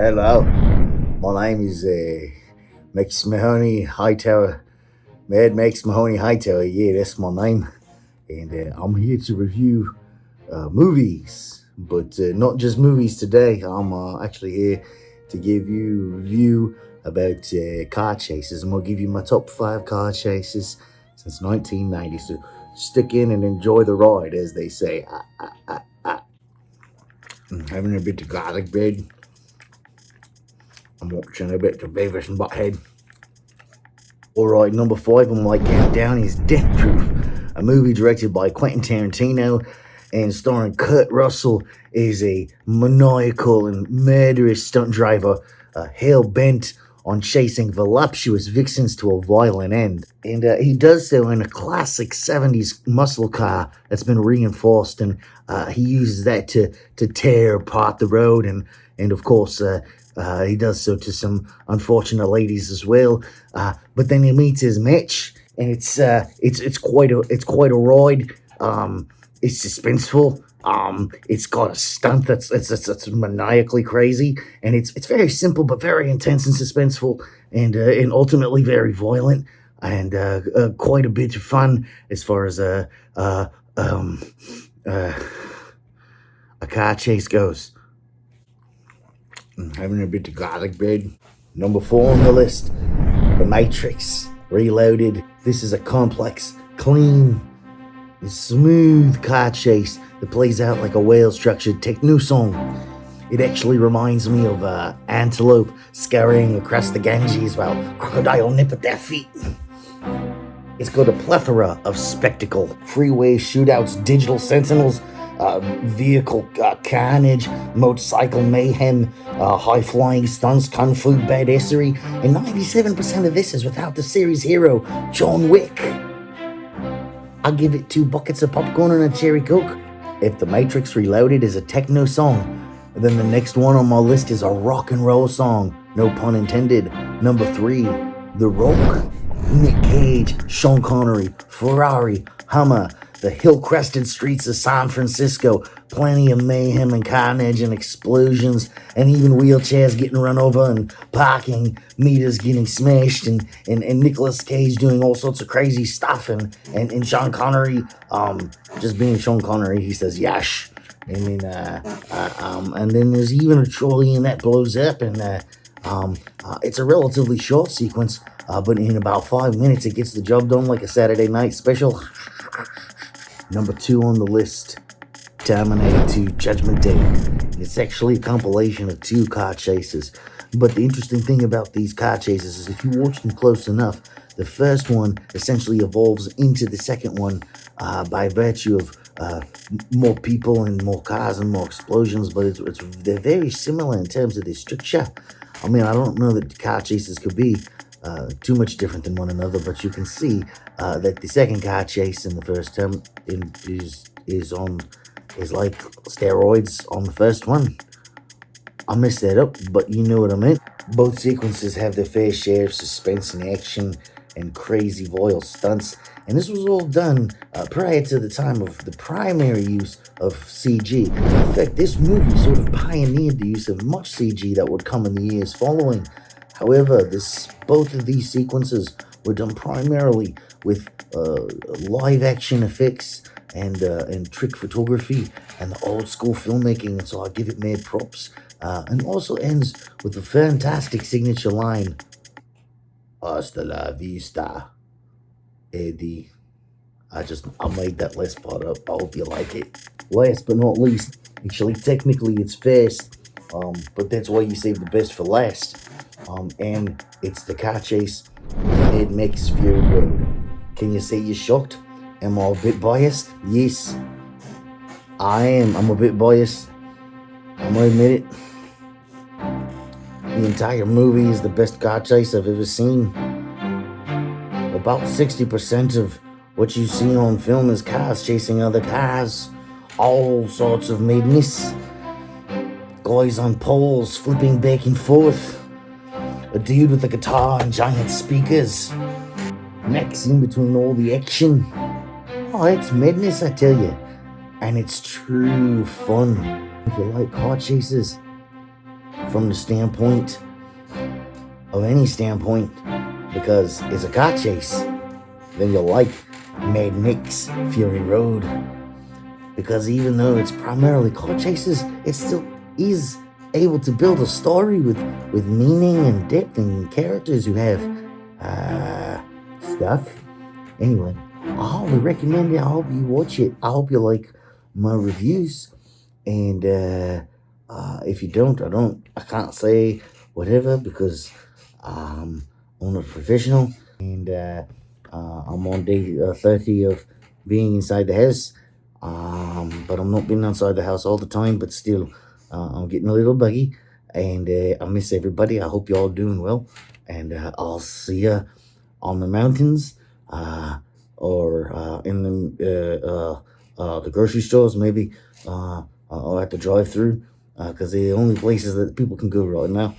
Hello, my name is Max Mahoney Hightower. Mad Max Mahoney Hightower, yeah, that's my name. And I'm here to review movies, but not just movies today. I'm actually here to give you a review about car chases. I'm going to give you my top 5 car chases since 1990. So stick in and enjoy the ride, as they say. I'm having a bit of garlic bread. I'm watching a bit of Beavis and Butthead. Alright, number 5 on my countdown is Death Proof, a movie directed by Quentin Tarantino and starring Kurt Russell as a maniacal and murderous stunt driver hell-bent on chasing voluptuous vixens to a violent end. And he does so in a classic 70s muscle car that's been reinforced, and he uses that to tear apart the road, and of course he does so to some unfortunate ladies as well. But then he meets his match, and it's quite a ride. It's suspenseful. It's got a stunt that's maniacally crazy, and it's very simple but very intense and suspenseful, and ultimately very violent, and quite a bit of fun as far as a car chase goes. Having a bit of garlic bread. Number 4 on the list, The Matrix Reloaded. This is a complex, clean, smooth car chase that plays out like a well-structured techno song. It actually reminds me of antelope scurrying across the Ganges while crocodile nip at their feet. It's got a plethora of spectacle, freeway shootouts, digital sentinels, vehicle carnage, motorcycle mayhem, high-flying stunts, kung fu badassery, and 97% of this is without the series hero, John Wick. I'll give it 2 buckets of popcorn and a cherry coke. If The Matrix Reloaded is a techno song, then the next one on my list is a rock and roll song, no pun intended. Number 3, The Rock. Nick Cage, Sean Connery, Ferrari, Hummer, the hill-crested streets of San Francisco, plenty of mayhem and carnage and explosions, and even wheelchairs getting run over and parking meters getting smashed, and Nicolas Cage doing all sorts of crazy stuff, and Sean Connery, just being Sean Connery, he says yash. I mean, and then there's even a trolley in that blows up, and it's a relatively short sequence, but in about 5 minutes it gets the job done like a Saturday night special. Number 2 on the list, Terminator 2 Judgment Day. It's actually a compilation of 2 car chases. But the interesting thing about these car chases is if you watch them close enough, the first one essentially evolves into the second one by virtue of more people and more cars and more explosions, but they're very similar in terms of their structure. I mean, I don't know that the car chases could be too much different than one another, but you can see that the second car chase in the first term is like steroids on the first one. I messed that up, but you know what I meant. Both sequences have their fair share of suspense and action and crazy vile stunts, and this was all done prior to the time of the primary use of CG. In fact, this movie sort of pioneered the use of much CG that would come in the years following. However, both of these sequences were done primarily with live action effects and trick photography and the old school filmmaking, and so I give it mad props. And also ends with a fantastic signature line, "Hasta la vista, Eddie." I made that last part up. I hope you like it. Last but not least, actually technically it's first, but that's why you save the best for last. And it's the car chase, Mad Max Fury Road. Can you say you're shocked? Am I a bit biased? Yes, I am. I'm a bit biased. I'm gonna admit it. The entire movie is the best car chase I've ever seen. About 60% of what you see on film is cars chasing other cars. All sorts of madness. Guys on poles flipping back and forth. A dude with a guitar and giant speakers. Max in between all the action. Oh, it's madness, I tell you. And it's true fun. If you like car chases, from the standpoint of any standpoint, because it's a car chase, then you'll like Mad Max Fury Road. Because even though it's primarily car chases, it still is able to build a story with meaning and depth and characters who have stuff. Anyway, I highly recommend it. I hope you watch it. I hope you like my reviews. And if you don't, I can't say whatever, because I'm a professional, and I'm on day 30 of being inside the house. But I'm not being outside the house all the time, but still, I'm getting a little buggy, and I miss everybody. I hope you're all doing well, and I'll see you on the mountains, or in the grocery stores, maybe, or at the drive-through, because they're the only places that people can go right now.